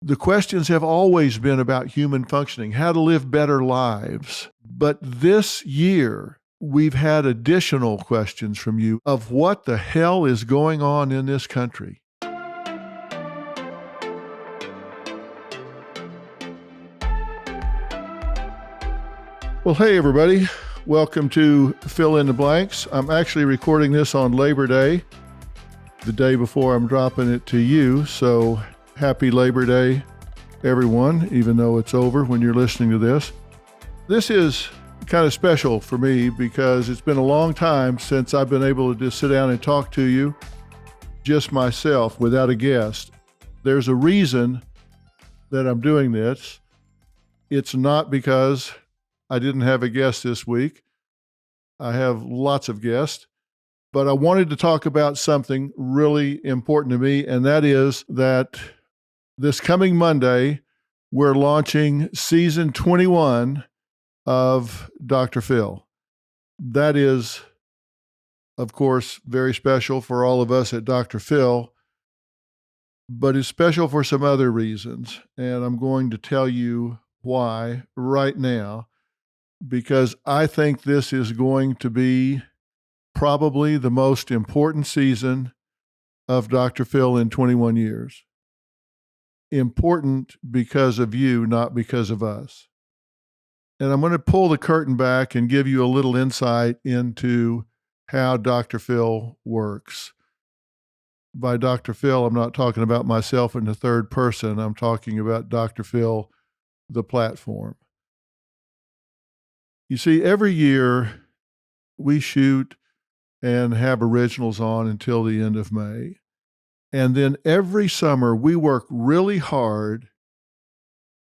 The questions have always been about human functioning, how to live better lives. But this year, we've had additional questions from you of what the hell is going on in this country. Well, hey, everybody. Welcome to Fill in the Blanks. I'm actually recording this on Labor Day, the day before I'm dropping it to you. So happy Labor Day, everyone, even though it's over when you're listening to this. This is kind of special for me because it's been a long time since I've been able to just sit down and talk to you, just myself, without a guest. There's a reason that I'm doing this. It's not because I didn't have a guest this week. I have lots of guests, but I wanted to talk about something really important to me, and that is that this coming Monday, we're launching season 21 of Dr. Phil. That is, of course, very special for all of us at Dr. Phil, but it's special for some other reasons, and I'm going to tell you why right now, because I think this is going to be probably the most important season of Dr. Phil in 21 years. Important because of you, not because of us. And I'm going to pull the curtain back and give you a little insight into how Dr. Phil works. By Dr. Phil, I'm not talking about myself in the third person. I'm talking about Dr. Phil, the platform. You see, every year we shoot and have originals on until the end of May. And then every summer we work really hard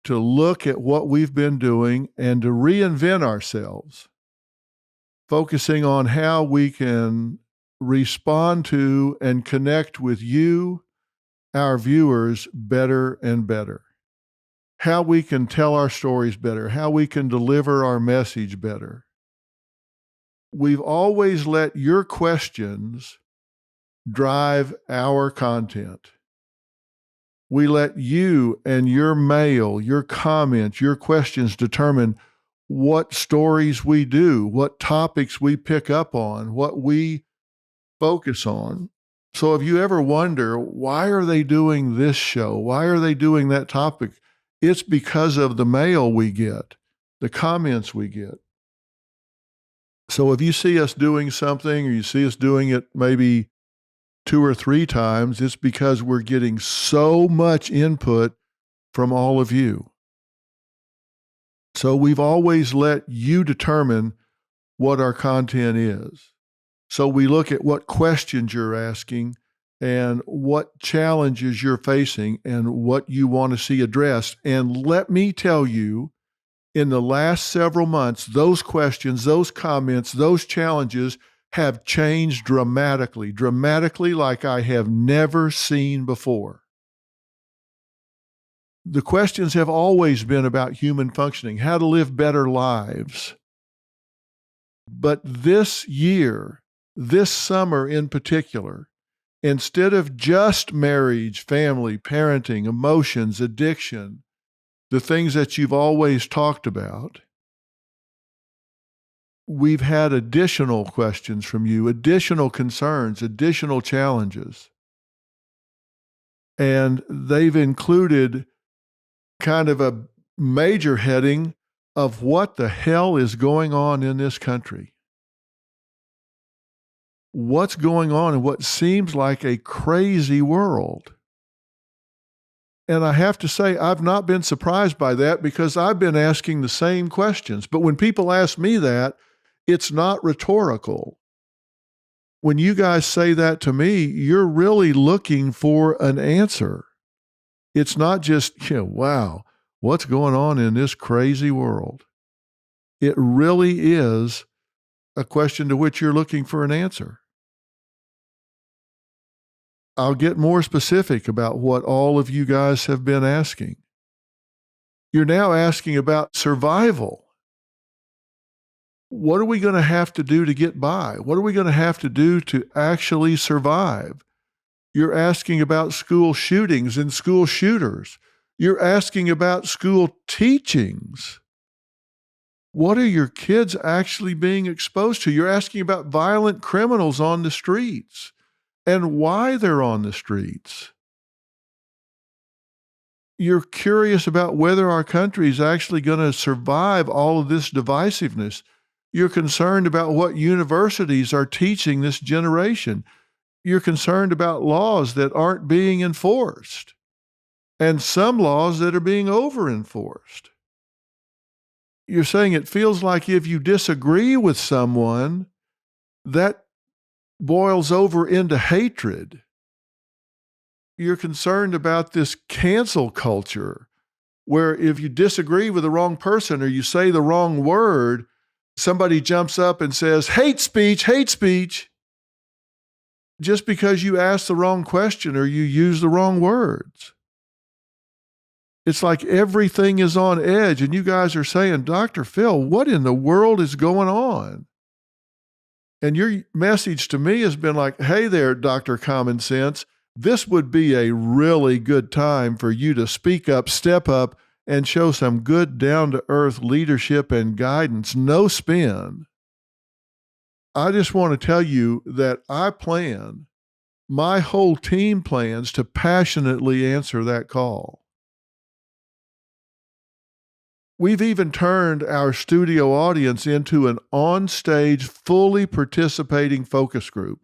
to look at what we've been doing and to reinvent ourselves, focusing on how we can respond to and connect with you, our viewers, better and better. How we can tell our stories better, how we can deliver our message better. We've always let your questions drive our content. We let you and your mail, your comments, your questions determine what stories we do, what topics we pick up on, what we focus on. So if you ever wonder, why are they doing this show? Why are they doing that topic? It's because of the mail we get, the comments we get. So if you see us doing something or you see us doing it maybe 2 or 3 times, it's because we're getting so much input from all of you. So we've always let you determine what our content is. So we look at what questions you're asking and what challenges you're facing and what you want to see addressed. And let me tell you, in the last several months, those questions, those comments, those challenges have changed dramatically like I have never seen before. The questions have always been about human functioning, how to live better lives. But this year, this summer in particular, instead of just marriage, family, parenting, emotions, addiction, the things that you've always talked about, we've had additional questions from you, additional concerns, additional challenges. And they've included kind of a major heading of what the hell is going on in this country. What's going on in what seems like a crazy world. And I have to say, I've not been surprised by that because I've been asking the same questions. But when people ask me that, it's not rhetorical. When you guys say that to me, you're really looking for an answer. It's not just, wow, what's going on in this crazy world? It really is a question to which you're looking for an answer. I'll get more specific about what all of you guys have been asking. You're now asking about survival. What are we going to have to do to get by? What are we going to have to do to actually survive? You're asking about school shootings and school shooters. You're asking about school teachings. What are your kids actually being exposed to? You're asking about violent criminals on the streets and why they're on the streets. You're curious about whether our country is actually going to survive all of this divisiveness. You're concerned about what universities are teaching this generation. You're concerned about laws that aren't being enforced and some laws that are being over-enforced. You're saying it feels like if you disagree with someone, that boils over into hatred. You're concerned about this cancel culture where if you disagree with the wrong person or you say the wrong word, somebody jumps up and says, hate speech, just because you asked the wrong question or you use the wrong words. It's like everything is on edge, and you guys are saying, Dr. Phil, what in the world is going on? And your message to me has been like, hey there, Dr. Common Sense, this would be a really good time for you to speak up, step up, and show some good down-to-earth leadership and guidance, no spin. I just want to tell you that my whole team plans to passionately answer that call. We've even turned our studio audience into an on-stage, fully participating focus group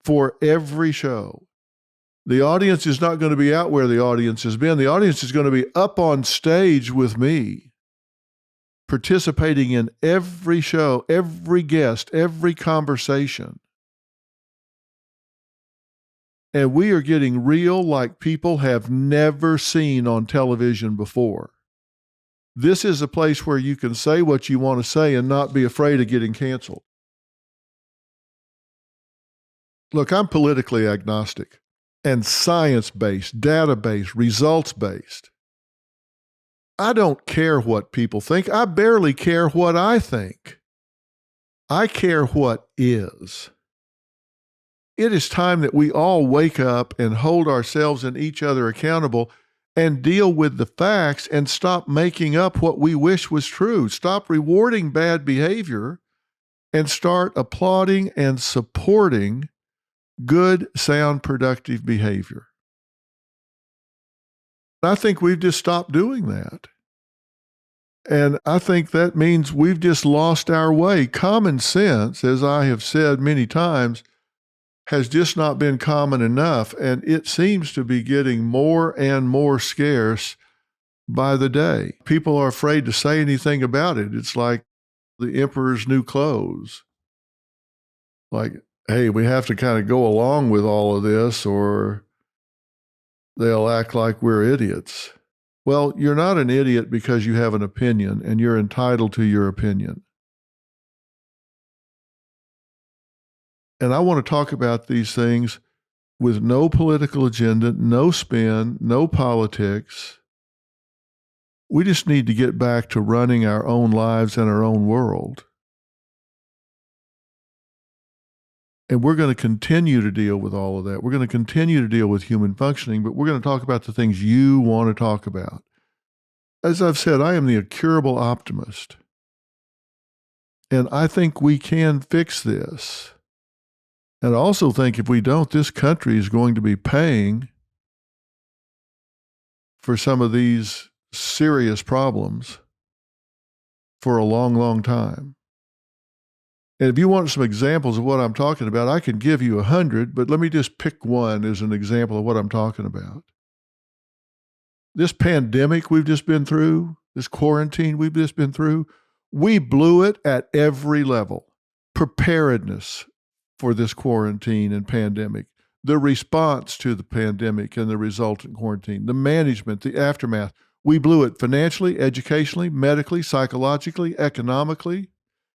for every show. The audience is not going to be out where the audience has been. The audience is going to be up on stage with me, participating in every show, every guest, every conversation. And we are getting real like people have never seen on television before. This is a place where you can say what you want to say and not be afraid of getting canceled. Look, I'm politically agnostic and science-based, data-based, results-based. I don't care what people think. I barely care what I think. I care what is. It is time that we all wake up and hold ourselves and each other accountable and deal with the facts and stop making up what we wish was true. Stop rewarding bad behavior and start applauding and supporting good, sound, productive behavior. I think we've just stopped doing that. And I think that means we've just lost our way. Common sense, as I have said many times, has just not been common enough, and it seems to be getting more and more scarce by the day. People are afraid to say anything about it. It's like the emperor's new clothes. Like, hey, we have to kind of go along with all of this or they'll act like we're idiots. Well, you're not an idiot because you have an opinion, and you're entitled to your opinion. And I want to talk about these things with no political agenda, no spin, no politics. We just need to get back to running our own lives and our own world. And we're going to continue to deal with all of that. We're going to continue to deal with human functioning, but we're going to talk about the things you want to talk about. As I've said, I am the incurable optimist. And I think we can fix this. And I also think if we don't, this country is going to be paying for some of these serious problems for a long, long time. And if you want some examples of what I'm talking about, I can give you 100, but let me just pick one as an example of what I'm talking about. This pandemic we've just been through, this quarantine we've just been through, we blew it at every level. Preparedness for this quarantine and pandemic, the response to the pandemic and the resultant quarantine, the management, the aftermath. We blew it financially, educationally, medically, psychologically, economically.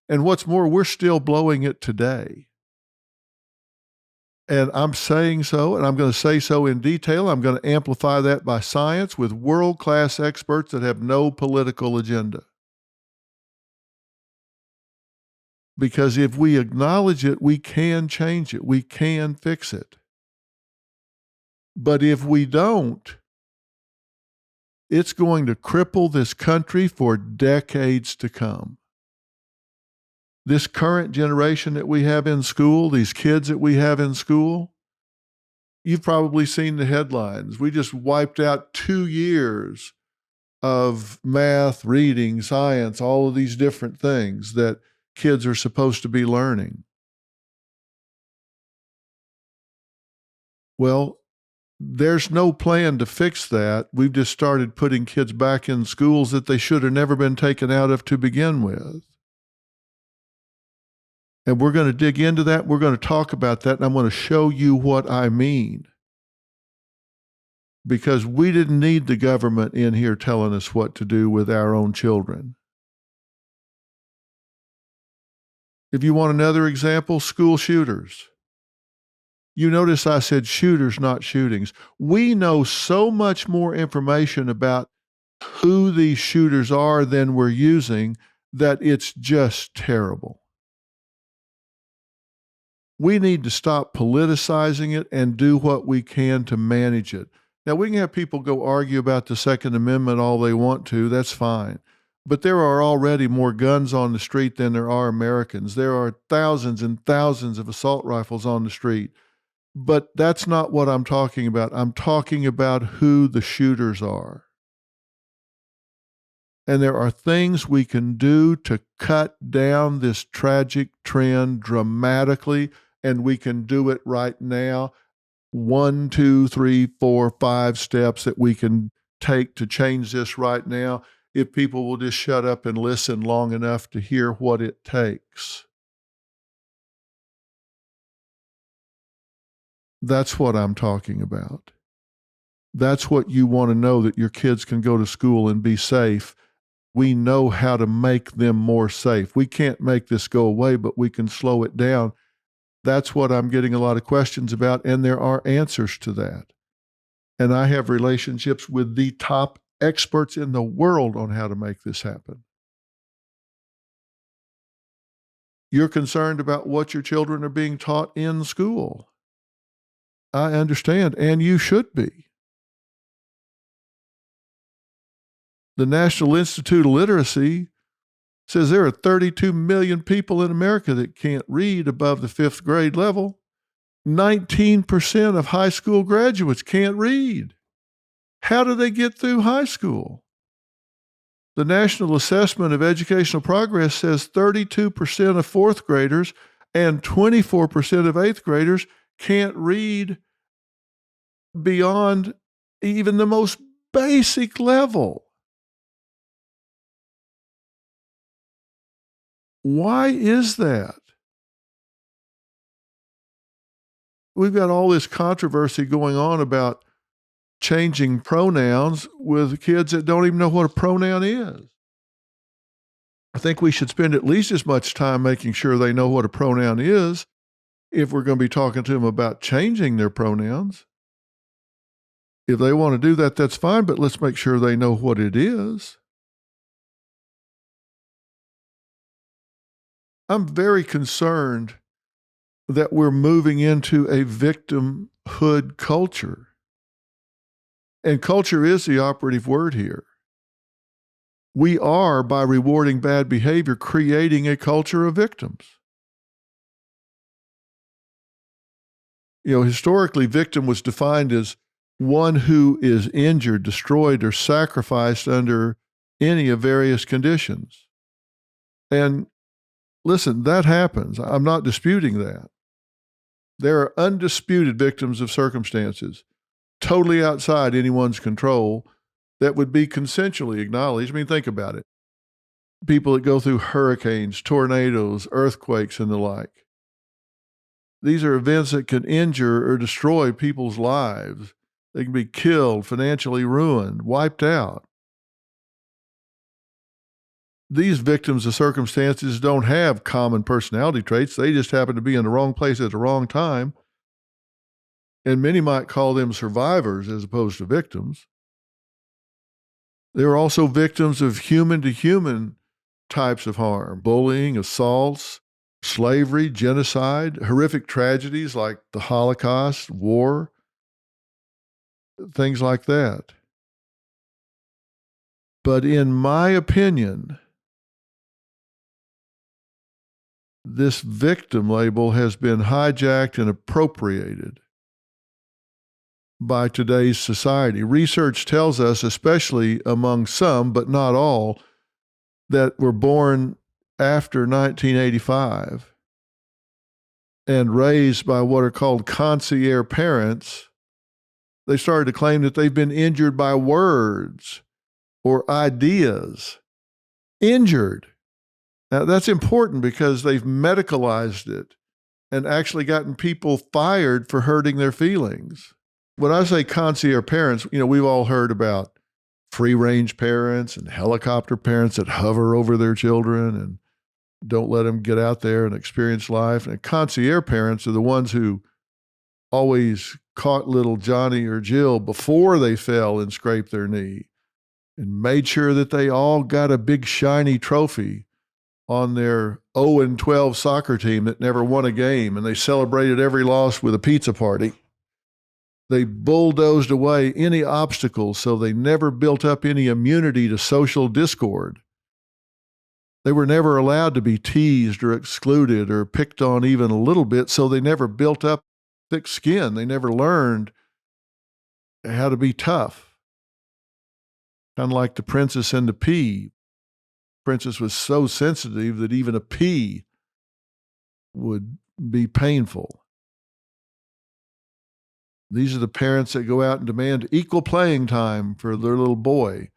And what's more, we're still blowing it today. And I'm saying so, and I'm going to say so in detail. I'm going to amplify that by science with world-class experts that have no political agenda. Because if we acknowledge it, we can change it. We can fix it. But if we don't, It's going to cripple this country for decades to come. This current generation that we have in school, these kids that we have in school, you've probably seen the headlines. We just wiped out 2 years of math, reading, science, all of these different things that kids are supposed to be learning. Well, there's no plan to fix that. We've just started putting kids back in schools that they should have never been taken out of to begin with. And we're going to dig into that. We're going to talk about that. And I'm going to show you what I mean. Because we didn't need the government in here telling us what to do with our own children. If you want another example, school shooters. You notice I said shooters, not shootings. We know so much more information about who these shooters are than we're using that it's just terrible. We need to stop politicizing it and do what we can to manage it. Now, we can have people go argue about the Second Amendment all they want to. That's fine. But there are already more guns on the street than there are Americans. There are thousands and thousands of assault rifles on the street. But that's not what I'm talking about. I'm talking about who the shooters are. And there are things we can do to cut down this tragic trend dramatically, and we can do it right now. 1, 2, 3, 4, 5 steps that we can take to change this right now if people will just shut up and listen long enough to hear what it takes. That's what I'm talking about. That's what you want to know, that your kids can go to school and be safe. We know how to make them more safe. We can't make this go away, but we can slow it down. That's what I'm getting a lot of questions about, and there are answers to that. And I have relationships with the top experts in the world on how to make this happen. You're concerned about what your children are being taught in school. I understand, and you should be. The National Institute of Literacy says there are 32 million people in America that can't read above the 5th grade level. 19% of high school graduates can't read. How do they get through high school? The National Assessment of Educational Progress says 32% of 4th graders and 24% of 8th graders can't read beyond even the most basic level. Why is that? We've got all this controversy going on about changing pronouns with kids that don't even know what a pronoun is. I think we should spend at least as much time making sure they know what a pronoun is if we're going to be talking to them about changing their pronouns. If they want to do that, that's fine, but let's make sure they know what it is. I'm very concerned that we're moving into a victimhood culture. And culture is the operative word here. We are, by rewarding bad behavior, creating a culture of victims. Historically, victim was defined as one who is injured, destroyed, or sacrificed under any of various conditions. And listen, that happens. I'm not disputing that. There are undisputed victims of circumstances totally outside anyone's control that would be consensually acknowledged. I mean, think about it. People that go through hurricanes, tornadoes, earthquakes, and the like. These are events that can injure or destroy people's lives. They can be killed, financially ruined, wiped out. These victims of circumstances don't have common personality traits. They just happen to be in the wrong place at the wrong time. And many might call them survivors as opposed to victims. There are also victims of human-to-human types of harm: bullying, assaults, slavery, genocide, horrific tragedies like the Holocaust, war, things like that. But in my opinion, this victim label has been hijacked and appropriated by today's society. Research tells us, especially among some, but not all, that were born after 1985 and raised by what are called concierge parents, they started to claim that they've been injured by words or ideas. Injured. Now, that's important because they've medicalized it and actually gotten people fired for hurting their feelings. When I say concierge parents, we've all heard about free-range parents and helicopter parents that hover over their children and don't let them get out there and experience life. And concierge parents are the ones who always caught little Johnny or Jill before they fell and scraped their knee and made sure that they all got a big shiny trophy on their 0-12 soccer team that never won a game, and they celebrated every loss with a pizza party. They bulldozed away any obstacles so they never built up any immunity to social discord. They were never allowed to be teased or excluded or picked on even a little bit, so they never built up thick skin. They never learned how to be tough. Kind of like the princess and the pea. Princess was so sensitive that even a pea would be painful. These are the parents that go out and demand equal playing time for their little boy,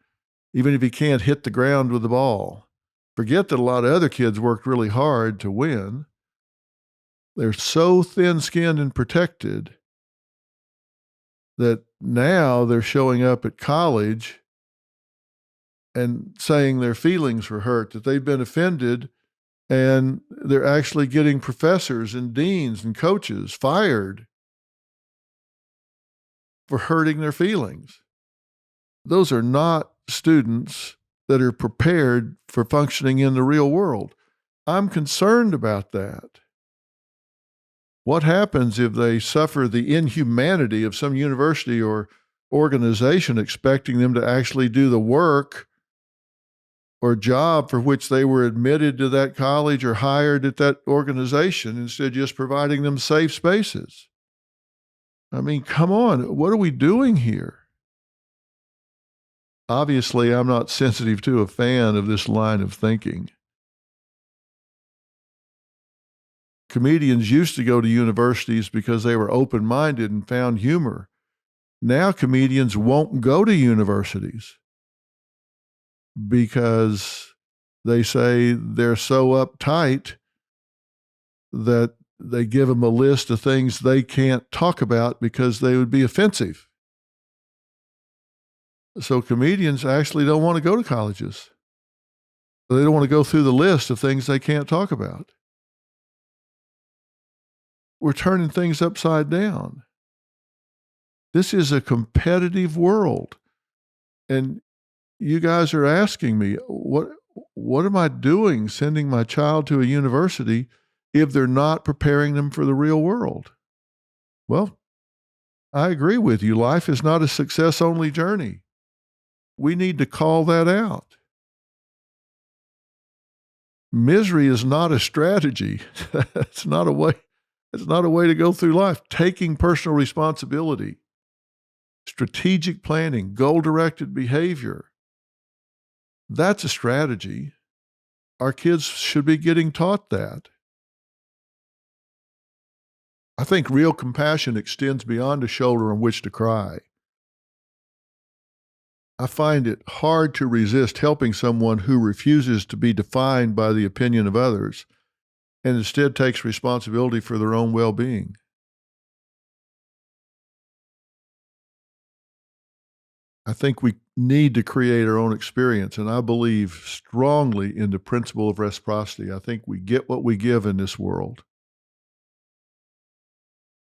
even if he can't hit the ground with the ball. Forget that a lot of other kids worked really hard to win. They're so thin-skinned and protected that now they're showing up at college and saying their feelings were hurt, that they've been offended, and they're actually getting professors and deans and coaches fired for hurting their feelings. Those are not students that are prepared for functioning in the real world. I'm concerned about that. What happens if they suffer the inhumanity of some university or organization expecting them to actually do the work or job for which they were admitted to that college or hired at that organization, instead of just providing them safe spaces? I mean, come on, what are we doing here? Obviously, I'm not sensitive to a fan of this line of thinking. Comedians used to go to universities because they were open-minded and found humor. Now comedians won't go to universities because they say they're so uptight that they give them a list of things they can't talk about because they would be offensive. So comedians actually don't want to go to colleges. They don't want to go through the list of things they can't talk about. We're turning things upside down. This is a competitive world. And you guys are asking me, what am I doing sending my child to a university if they're not preparing them for the real world? Well, I agree with you. Life is not a success-only journey. We need to call that out. Misery is not a strategy. It's not a way to go through life. Taking personal responsibility, strategic planning, goal-directed behavior, that's a strategy. Our kids should be getting taught that. I think real compassion extends beyond a shoulder on which to cry. I find it hard to resist helping someone who refuses to be defined by the opinion of others and instead takes responsibility for their own well-being. I think we need to create our own experience, and I believe strongly in the principle of reciprocity. I think we get what we give in this world.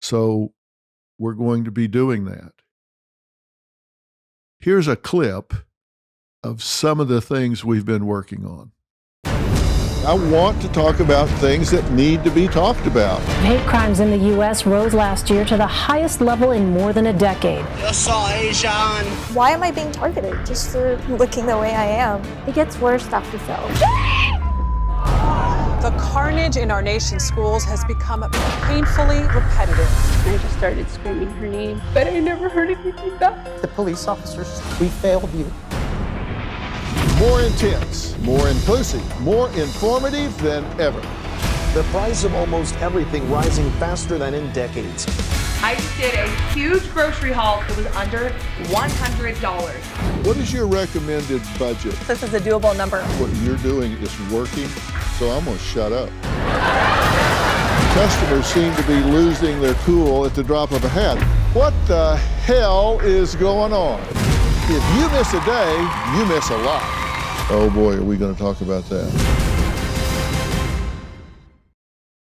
So we're going to be doing that. Here's a clip of some of the things we've been working on. I want to talk about things that need to be talked about. Hate crimes in the U.S. rose last year to the highest level in more than a decade. Asian. Why am I being targeted just for looking the way I am? It gets worse, Dr. Phil. The carnage in our nation's schools has become painfully repetitive. I just started screaming her name, but I never heard anything back. The police officers, we failed you. More intense, more inclusive, more informative than ever. The price of almost everything rising faster than in decades. I just did a huge grocery haul. It was under $100. What is your recommended budget? This is a doable number. What you're doing is working, so I'm going to shut up. Customers seem to be losing their cool at the drop of a hat. What the hell is going on? If you miss a day, you miss a lot. Oh boy, are we going to talk about that?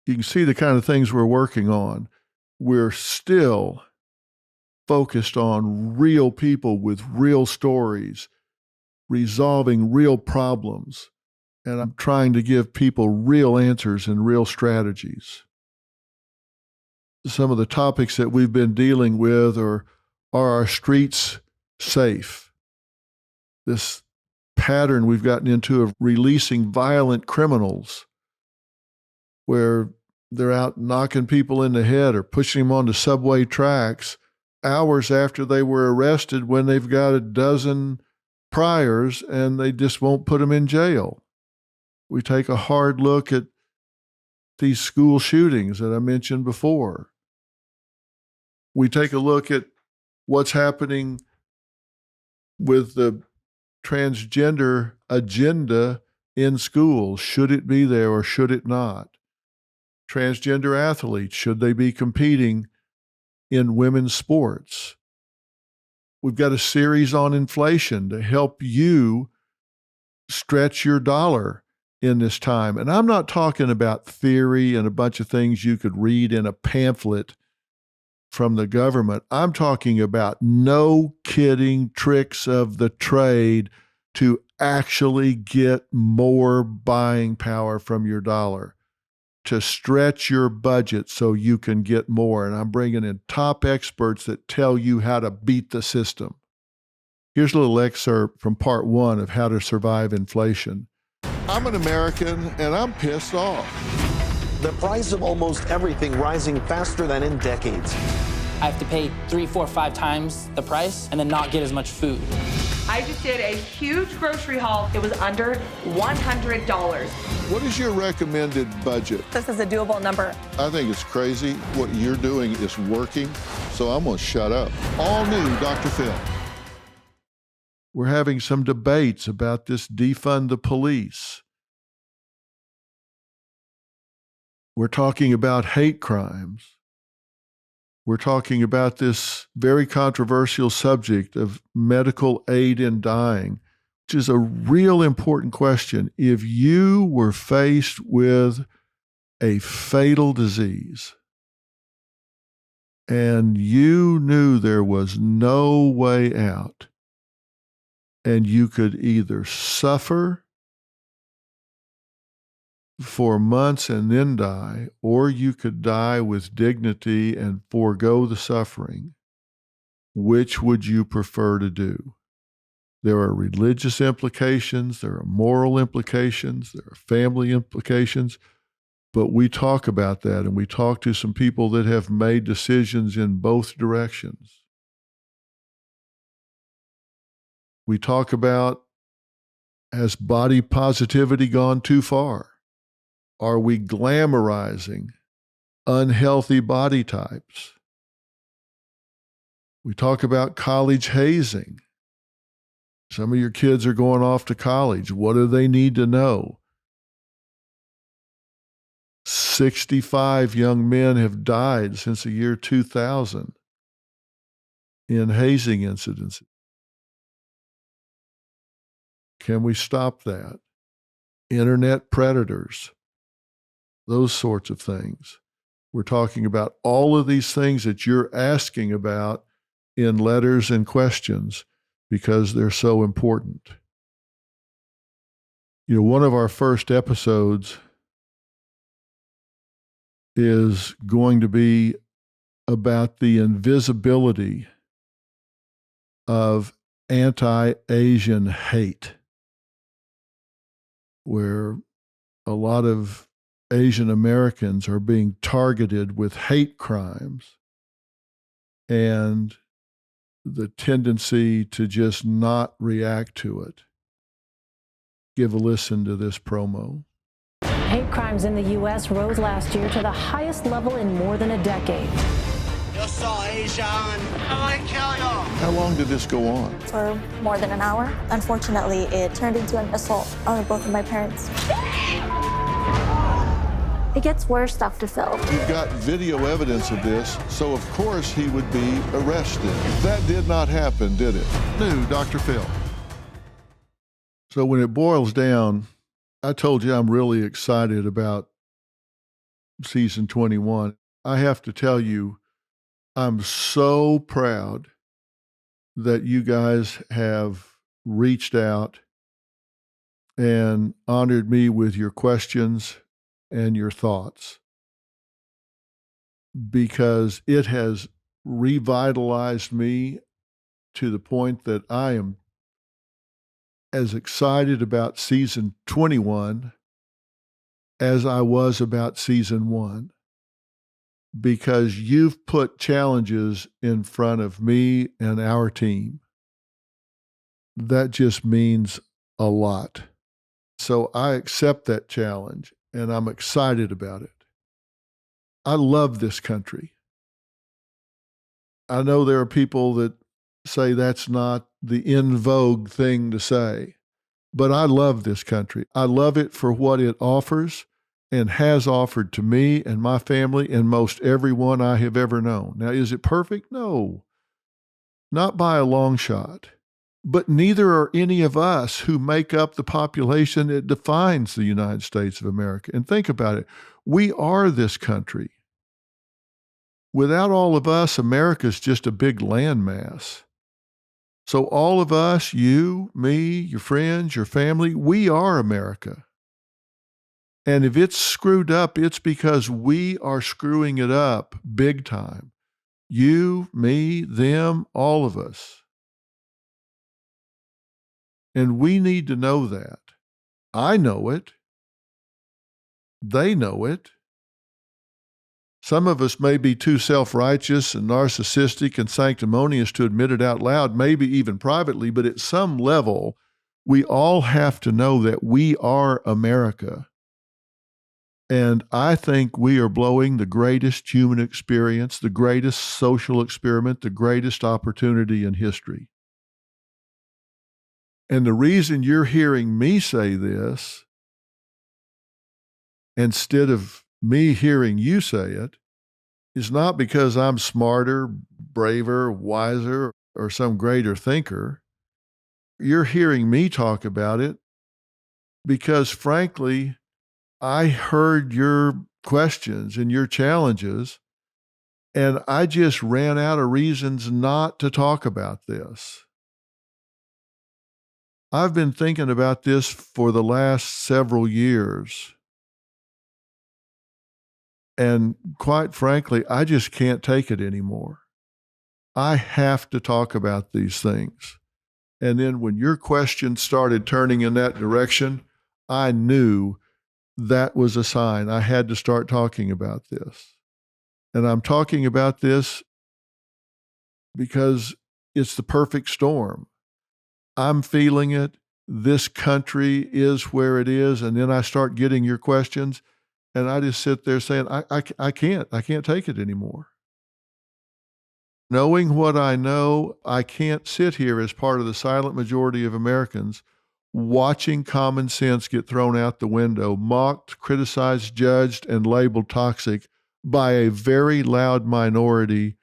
You can see the kind of things we're working on. We're still focused on real people with real stories, resolving real problems, and I'm trying to give people real answers and real strategies. Some of the topics that we've been dealing with are our streets safe? This pattern we've gotten into of releasing violent criminals where they're out knocking people in the head or pushing them onto subway tracks hours after they were arrested when they've got a dozen priors and they just won't put them in jail. We take a hard look at these school shootings that I mentioned before. We take a look at what's happening with the transgender agenda in schools. Should it be there or should it not? Transgender athletes, should they be competing in women's sports? We've got a series on inflation to help you stretch your dollar in this time. And I'm not talking about theory and a bunch of things you could read in a pamphlet from the government. I'm talking about no kidding tricks of the trade to actually get more buying power from your dollar, to stretch your budget so you can get more. And I'm bringing in top experts that tell you how to beat the system. Here's a little excerpt from part 1 of How to Survive Inflation. I'm an American and I'm pissed off. The price of almost everything rising faster than in decades. I have to pay 3, 4, 5 times the price and then not get as much food. I just did a huge grocery haul. It was under $100. What is your recommended budget? This is a doable number. I think it's crazy. What you're doing is working, so I'm going to shut up. All new Dr. Phil. We're having some debates about this defund the police. We're talking about hate crimes. We're talking about this very controversial subject of medical aid in dying, which is a real important question. If you were faced with a fatal disease and you knew there was no way out, and you could either suffer for months and then die, or you could die with dignity and forego the suffering, which would you prefer to do? There are religious implications, there are moral implications, there are family implications, but we talk about that, and we talk to some people that have made decisions in both directions. We talk about, has body positivity gone too far? Are we glamorizing unhealthy body types? We talk about college hazing. Some of your kids are going off to college. What do they need to know? 65 young men have died since the year 2000 in hazing incidents. Can we stop that? Internet predators, those sorts of things. We're talking about all of these things that you're asking about in letters and questions because they're so important. One of our first episodes is going to be about the invisibility of anti-Asian hate, where a lot of Asian Americans are being targeted with hate crimes and the tendency to just not react to it. Give a listen to this promo. Hate crimes in the U.S. rose last year to the highest level in more than a decade. You're so Asian. I kill you. How long did this go on? For more than an hour. Unfortunately, it turned into an assault on both of my parents. It gets worse, Dr. Phil. You've got video evidence of this, so of course he would be arrested. That did not happen, did it? No, Dr. Phil. So when it boils down, I told you I'm really excited about season 21. I have to tell you, I'm so proud that you guys have reached out and honored me with your questions and your thoughts, because it has revitalized me to the point that I am as excited about season 21 as I was about season 1, because you've put challenges in front of me and our team. That just means a lot. So I accept that challenge and I'm excited about it. I love this country. I know there are people that say that's not the in vogue thing to say, but I love this country. I love it for what it offers and has offered to me and my family and most everyone I have ever known. Now, is it perfect? No, not by a long shot. But neither are any of us who make up the population that defines the United States of America. And think about it. We are this country. Without all of us, America's just a big landmass. So all of us, you, me, your friends, your family, we are America. And if it's screwed up, it's because we are screwing it up big time. You, me, them, all of us. And we need to know that. I know it. They know it. Some of us may be too self-righteous and narcissistic and sanctimonious to admit it out loud, maybe even privately, but at some level, we all have to know that we are America. And I think we are blowing the greatest human experience, the greatest social experiment, the greatest opportunity in history. And the reason you're hearing me say this, instead of me hearing you say it, is not because I'm smarter, braver, wiser, or some greater thinker. You're hearing me talk about it because, frankly, I heard your questions and your challenges, and I just ran out of reasons not to talk about this. I've been thinking about this for the last several years. And quite frankly, I just can't take it anymore. I have to talk about these things. And then when your questions started turning in that direction, I knew that was a sign I had to start talking about this. And I'm talking about this because it's the perfect storm. I'm feeling it. This country is where it is. And then I start getting your questions. And I just sit there saying, I can't take it anymore. Knowing what I know, I can't sit here as part of the silent majority of Americans watching common sense get thrown out the window, mocked, criticized, judged, and labeled toxic by a very loud minority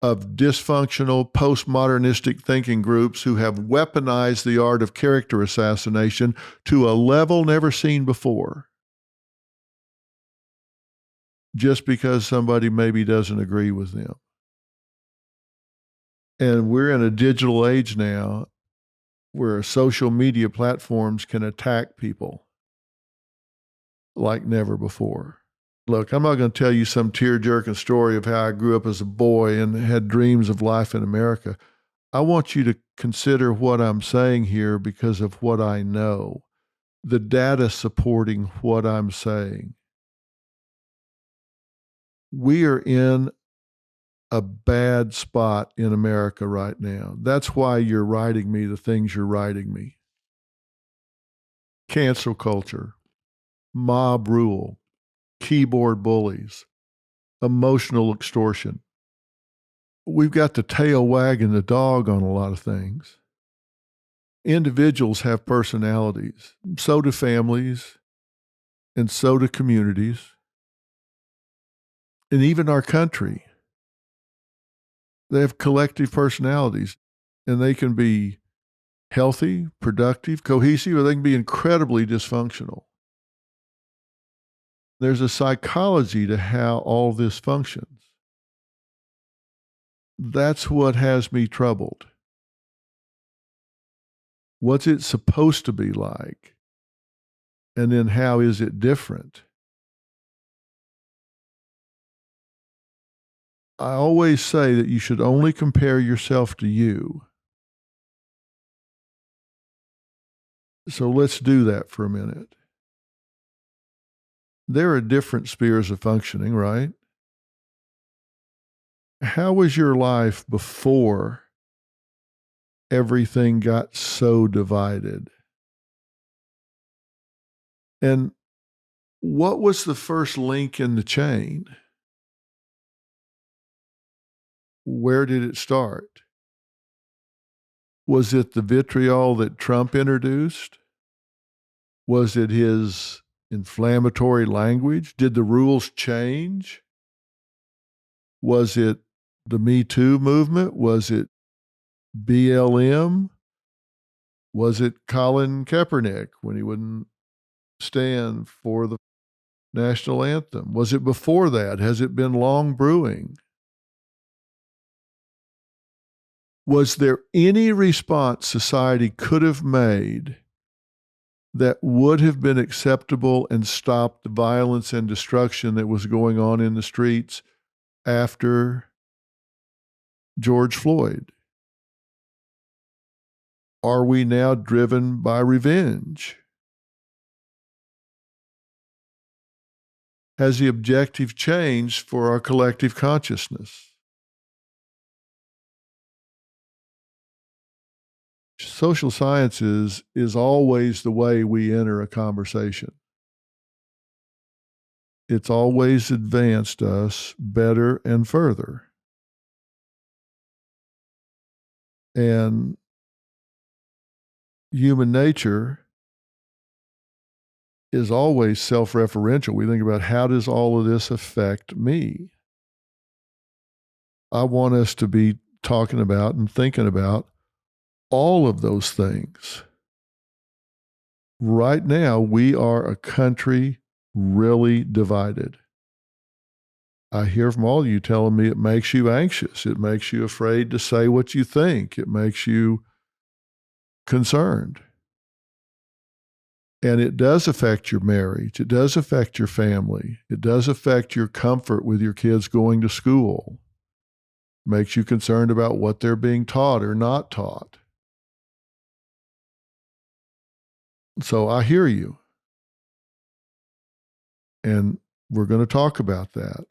of dysfunctional, postmodernistic thinking groups who have weaponized the art of character assassination to a level never seen before. Just because somebody maybe doesn't agree with them. And we're in a digital age now, where social media platforms can attack people like never before. Look, I'm not going to tell you some tear-jerking story of how I grew up as a boy and had dreams of life in America. I want you to consider what I'm saying here because of what I know, the data supporting what I'm saying. We are in a bad spot in America right now. That's why you're writing me the things you're writing me. Cancel culture, mob rule, keyboard bullies, emotional extortion. We've got the tail wagging the dog on a lot of things. Individuals have personalities. So do families, and so do communities, and even our country. They have collective personalities, and they can be healthy, productive, cohesive, or they can be incredibly dysfunctional. There's a psychology to how all this functions. That's what has me troubled. What's it supposed to be like? And then how is it different? I always say that you should only compare yourself to you. So let's do that for a minute. There are different spheres of functioning, right? How was your life before everything got so divided? And what was the first link in the chain? Where did it start? Was it the vitriol that Trump introduced? Was it his inflammatory language? Did the rules change? Was it the Me Too movement? Was it BLM? Was it Colin Kaepernick when he wouldn't stand for the national anthem? Was it before that? Has it been long brewing? Was there any response society could have made that would have been acceptable and stopped the violence and destruction that was going on in the streets after George Floyd? Are we now driven by revenge? Has the objective changed for our collective consciousness? Social sciences is always the way we enter a conversation. It's always advanced us better and further. And human nature is always self-referential. We think about, how does all of this affect me? I want us to be talking about and thinking about all of those things. Right now, we are a country really divided. I hear from all of you telling me it makes you anxious. It makes you afraid to say what you think. It makes you concerned. And it does affect your marriage. It does affect your family. It does affect your comfort with your kids going to school. It makes you concerned about what they're being taught or not taught. So I hear you. And we're going to talk about that.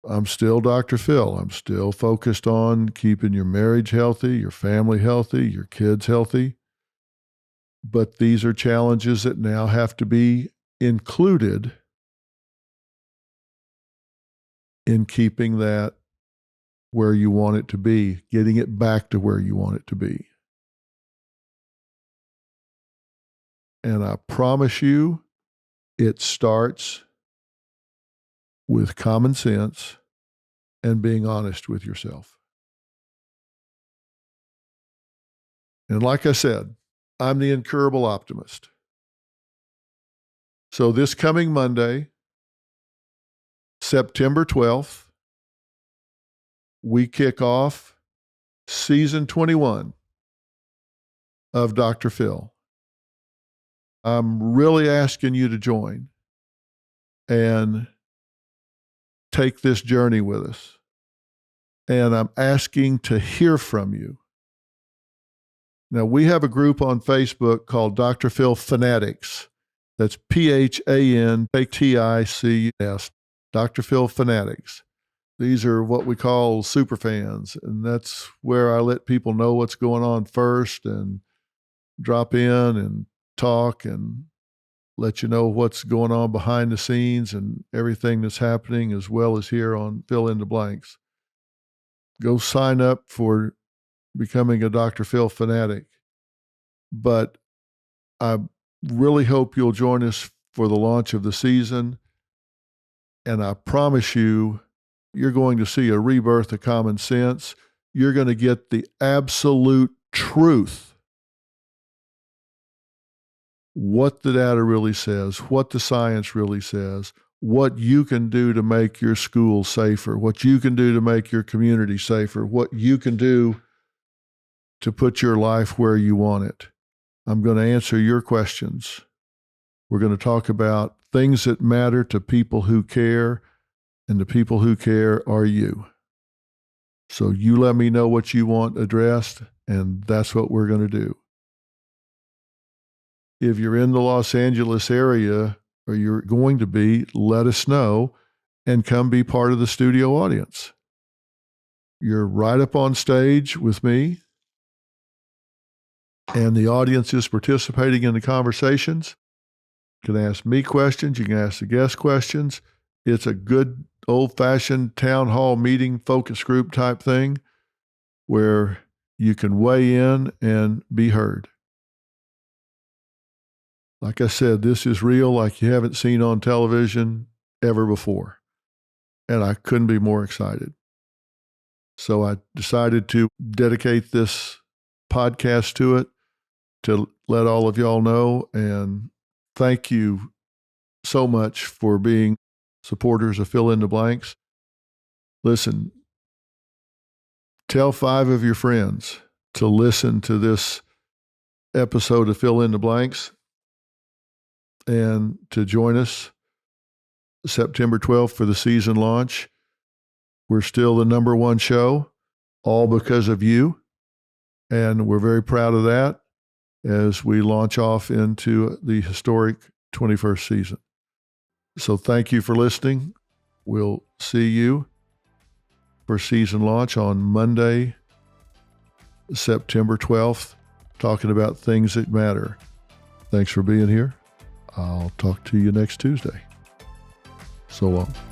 I'm still Dr. Phil. I'm still focused on keeping your marriage healthy, your family healthy, your kids healthy. But these are challenges that now have to be included in keeping that where you want it to be, getting it back to where you want it to be. And I promise you, it starts with common sense and being honest with yourself. And like I said, I'm the incurable optimist. So this coming Monday, September 12th, we kick off season 21 of Dr. Phil. I'm really asking you to join and take this journey with us. And I'm asking to hear from you. Now, we have a group on Facebook called Dr. Phil Fanatics. That's PHANTICS, Dr. Phil Fanatics. These are what we call super fans, and that's where I let people know what's going on first and drop in and talk and let you know what's going on behind the scenes and everything that's happening, as well as here on Fill in the Blanks. Go sign up for becoming a Dr. Phil fanatic. But I really hope you'll join us for the launch of the season. And I promise you, you're going to see a rebirth of common sense. You're going to get the absolute truth. What the data really says, what the science really says, what you can do to make your school safer, what you can do to make your community safer, what you can do to put your life where you want it. I'm going to answer your questions. We're going to talk about things that matter to people who care, and the people who care are you. So you let me know what you want addressed, and that's what we're going to do. If you're in the Los Angeles area, or you're going to be, let us know and come be part of the studio audience. You're right up on stage with me, and the audience is participating in the conversations. You can ask me questions. You can ask the guest questions. It's a good old-fashioned town hall meeting, focus group type thing where you can weigh in and be heard. Like I said, this is real like you haven't seen on television ever before. And I couldn't be more excited. So I decided to dedicate this podcast to it, to let all of y'all know. And thank you so much for being supporters of Fill in the Blanks. Listen, tell 5 of your friends to listen to this episode of Fill in the Blanks and to join us September 12th for the season launch. We're still the #1 show, all because of you. And we're very proud of that as we launch off into the historic 21st season. So thank you for listening. We'll see you for season launch on Monday, September 12th, talking about things that matter. Thanks for being here. I'll talk to you next Tuesday. So long.